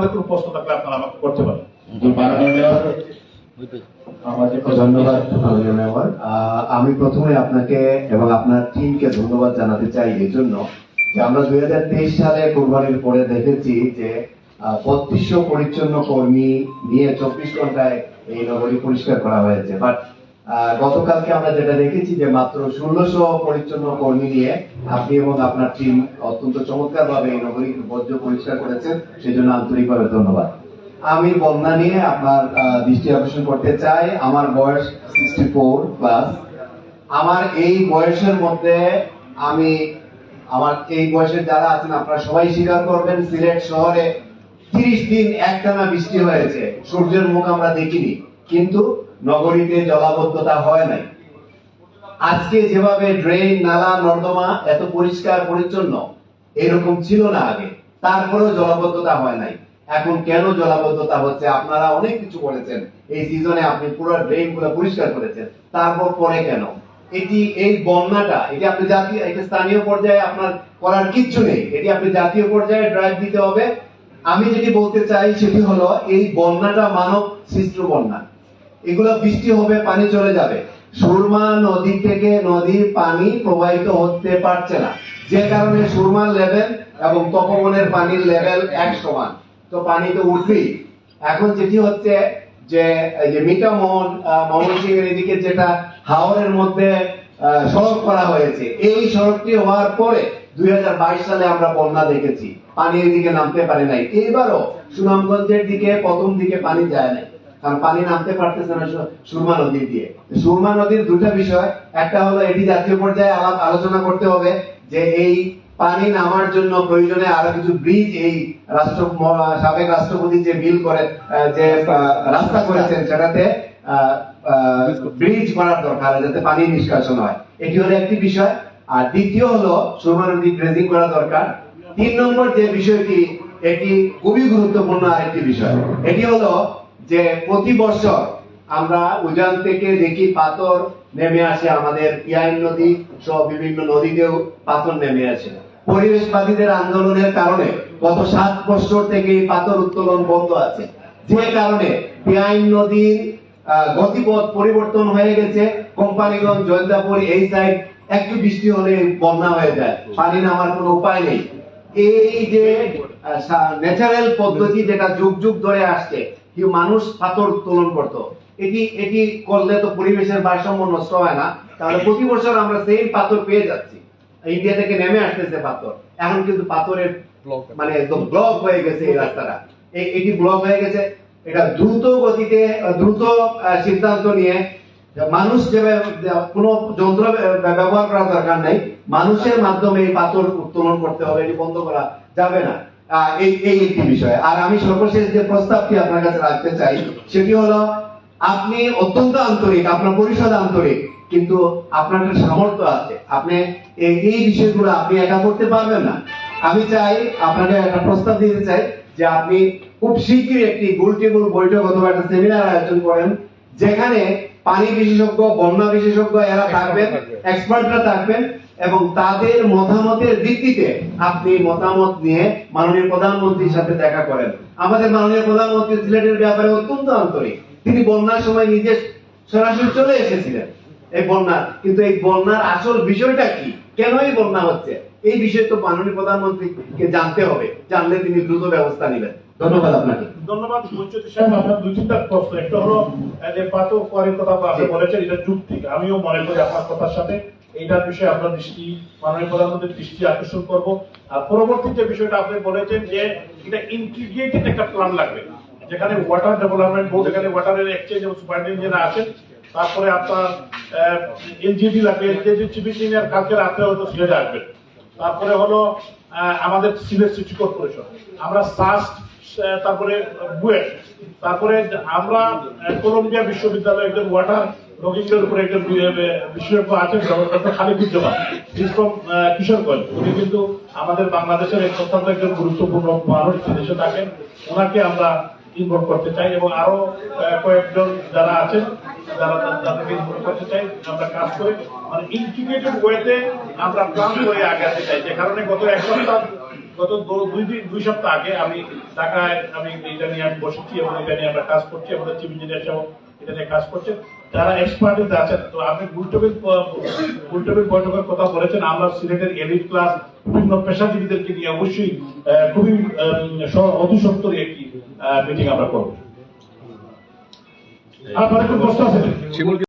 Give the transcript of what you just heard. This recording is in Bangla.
আপনাদের কোনো প্রশ্ন থাকলে আপনারা আমাকে করতে পারেন। আমাদেরকে ধন্যবাদ মাননীয় মেয়র। আমি প্রথমে আপনাকে এবং আপনার টিমকে ধন্যবাদ জানাতে চাই এই জন্য যে আমরা 2023 সালে কোরবানির পরে দেখেছি যে 3200 পরিচ্ছন্ন কর্মী নিয়ে 24 ঘন্টায় এই নগরী পরিষ্কার করা হয়েছে। বাট গতকালকে আমরা যেটা দেখেছি যে মাত্র 1600 পরিচ্ছন্ন কর্মী নিয়ে আপনি এবং আপনার টিম অত্যন্ত চমৎকার ভাবে এই নগরী বর্জ্য পরিষ্কার করেছেন, সেই জন্য আন্তরিকভাবে ধন্যবাদ। আমি বন্যা নিয়ে আপনার দৃষ্টি আকর্ষণ করতে চাই। আমার বয়স 64 প্লাস। আমার এই বয়সের মধ্যে আমার এই বয়সের যারা আছেন আপনারা সবাই স্বীকার করবেন, সিলেট শহরে 30 দিন একটানা বৃষ্টি হয়েছে, সূর্যের মুখ আমরা দেখিনি, কিন্তু নগরীতে জলাবদ্ধতা হয় নাই। আজকে যেভাবে ড্রেন, নালা, নর্দমা এত পরিষ্কার পরিচ্ছন্ন এরকম ছিল না আগে, তারপরেও জলাবদ্ধতা হয় নাই। এখন কেন জলাবদ্ধতা হচ্ছে? আপনারা অনেক কিছু বলেছেন, এই সিজনে আপনি পুরো ড্রেন গুলো পরিষ্কার করেছেন, তারপর পরে কেন? এই বন্যাটা এটি আপনি জাতীয়, এটা স্থানীয় পর্যায়ে আপনার করার কিচ্ছু নেই, এটি আপনি জাতীয় পর্যায়ে ড্রাইভ দিতে হবে। আমি যেটি বলতে চাই সেটি হলো এই বন্যাটা মানব সৃষ্ট বন্যা। এগুলো বৃষ্টি হবে, পানি চলে যাবে। সুরমা নদী থেকে নদীর পানি প্রবাহিত হতে পারছে না, যে কারণে সুরমার লেভেল এবং তপবনের পানির লেভেল এক সমান, তো পানি তো উঠবেই। এখন যেটি হচ্ছে যে মিঠামোহন ময়মনসিংহের এদিকে যেটা হাওরের মধ্যে সড়ক করা হয়েছে, এই সড়কটি হওয়ার পরে 2022 সালে আমরা বন্যা দেখেছি, পানি এদিকে নামতে পারে নাই। এইবারও সুনামগঞ্জের দিকে প্রথম দিকে পানি যায় নাই, কারণ পানি নামতে পারতেছে না সুরমা নদী দিয়ে। সুরমা নদীর দুটা বিষয়, একটা হলো এটি জাতীয় পর্যায়ে আলোচনা করতে হবে যে এই পানি নামার জন্য প্রয়োজনে আরো কিছু ব্রিজ, এই সাবেক রাষ্ট্রপতি যে বিল করে যে রাস্তা করেছেন সেটাতে ব্রিজ করার দরকার, যাতে পানি নিষ্কাশন হয়। এটি হলো একটি বিষয়। আর দ্বিতীয় হলো সুরমা নদী ড্রেজিং করা দরকার। 3 নম্বর যে বিষয়টি, এটি খুবই গুরুত্বপূর্ণ আরেকটি বিষয়, এটি হলো যে প্রতি বছর আমরা উজান থেকে দেখি পাথর নেমে আসে, আমাদের পিয়াইন নদী সহ বিভিন্ন নদীতেও পাথর নেমে আসে। পরিবেশবাদীদের আন্দোলনের কারণে গত 7 বছর থেকে এই পাথর উত্তোলন বন্ধ আছে, যে কারণে পিয়াইন নদীর গতিপথ পরিবর্তন হয়ে গেছে। কোম্পানিগঞ্জ, জয়ন্তাপুর এই সাইড একটু বৃষ্টি হলে বন্যা হয়ে যায়, পানি নামার কোনো উপায় নেই। এই যে ন্যাচারাল পদ্ধতি যেটা যুগ যুগ ধরে আসছে, মানুষ পাথর উত্তোলন করতো, এটি করলে তো পরিবেশের ভারসাম্য নষ্ট হয় না। তাহলে প্রতি বছর আমরা সেই পাথর পেয়ে যাচ্ছি, ইন্ডিয়া থেকে নেমে আসতেছে পাথর। এখন কিন্তু পাথরের মানে একদম ব্লক হয়ে গেছে এই রাস্তাটা, এটি ব্লক হয়ে গেছে। এটা দ্রুত গতিতে দ্রুত সিদ্ধান্ত নিয়ে মানুষ কোনো যন্ত্র ব্যবহার করার দরকার নাই, মানুষের মাধ্যমে এই পাথর উত্তোলন করতে হবে, এটি বন্ধ করা যাবে না। এই একটি বিষয়। আর আমি সর্বশেষ যে প্রস্তাবটি আপনার কাছে রাখতে চাই সেটি হলো, আপনি অত্যন্ত আন্তরিক, আপনার পরিষদ আন্তরিক, কিন্তু আপনার একটা সামর্থ্য আছে, আপনি এই বিষয়গুলো আপনি একা করতে পারবেন না। আমি চাই আপনাকে একটা প্রস্তাব দিতে চাই যে আপনি খুব শীঘ্রই একটি গোল টেবিল বৈঠক অথবা একটা সেমিনার আয়োজন করেন, যেখানে পানি বিশেষজ্ঞ, বন্যা বিশেষজ্ঞ এরা থাকবেন, এক্সপার্টরা থাকবেন, এবং তাদের মতামতের ভিত্তিতে আপনি মতামত নিয়ে মাননীয় প্রধানমন্ত্রীর সাথে দেখা করেন। আমাদের মাননীয় প্রধানমন্ত্রী সিলেটের ব্যাপারে অত্যন্ত আন্তরিক, তিনি বন্যার সময় নিজে সরাসরি চলে এসেছিলেন এই বন্যা, কিন্তু এই বন্যার আসল বিষয়টা কি, কেন এই বন্যা হচ্ছে, এই বিষয়ে তো মাননীয় প্রধানমন্ত্রীকে জানতে হবে, জানলে তিনি দ্রুত ব্যবস্থা নেবেন। ধন্যবাদ আপনাকে। ধন্যবাদ মুঞ্চুতি সাহেব। আপনার 2-3টা প্রশ্ন, একটা হলো যে পাথর কোয়ারির কথা আপনি বলেছেন, এটা যুক্তি, আমিও মনে করি আপনার কথার সাথে এইটার বিষয়ে আপনার দৃষ্টি, মাননীয় প্রধানমন্ত্রীর দৃষ্টি আকর্ষণ করব। আর পরবর্তী যে বিষয়টা আপনি বলেছেন যে এটা ইন্টিগ্রেটেড একটা প্ল্যান লাগবে, যেখানে ওয়াটার ডেভেলপমেন্ট বোর্ড, এখানে ওয়াটারের এক্সচেঞ্জ এবং সুপারিনটেন্ডেন্ট আছেন, তারপরে আপনার এলজিডি লাগবে, এলজিডি চিফ ইঞ্জিনিয়ার কালকে রাতে হয়তো সিলেটে আসবেন। তারপরে হলো আমাদের সিলেট সিটি কর্পোরেশন, আমরা সাস্ট, তারপরে বুয়েট, তারপরে আমরা কলম্বিয়া বিশ্ববিদ্যালয়ে একজন ওয়াটার লজিংয়ের উপরে একজন বিশেষজ্ঞ আছেন, খালিদুজ্জামান কিশোরগঞ্জ, উনি কিন্তু আমাদের বাংলাদেশের অত্যন্ত একজন গুরুত্বপূর্ণ মানুষ, বিদেশে থাকেন, ওনাকে আমরা ইনভলভ করতে চাই, এবং আরো কয়েকজন যারা আছেন যাদেরকে ইনভলভ করতে চাই। আমরা কাজ করে মানে ইন্টিগ্রেটেড ওয়েতে আমরা প্ল্যান করে আগাতে চাই, যে কারণে গত 1 সপ্তাহ গত দুই সপ্তাহ আগে আমি ঢাকায় এটা নিয়ে আমি বসেছি এবং এটা নিয়ে আমরা কাজ করছি, আমাদের চিফ ইঞ্জিনিয়ার সাহেব এটা নিয়ে কাজ করছে, যারা এক্সপার্টিস আছেন। তো আপনি গুলটেবিল বৈঠকের কথা বলেছেন, আমরা সিলেটের এলিট ক্লাস বিভিন্ন পেশাজীবীদেরকে নিয়ে অবশ্যই খুবই অতি সত্তরই একটি মিটিং আমরা করবো। আপনার কোনো প্রশ্ন আছে?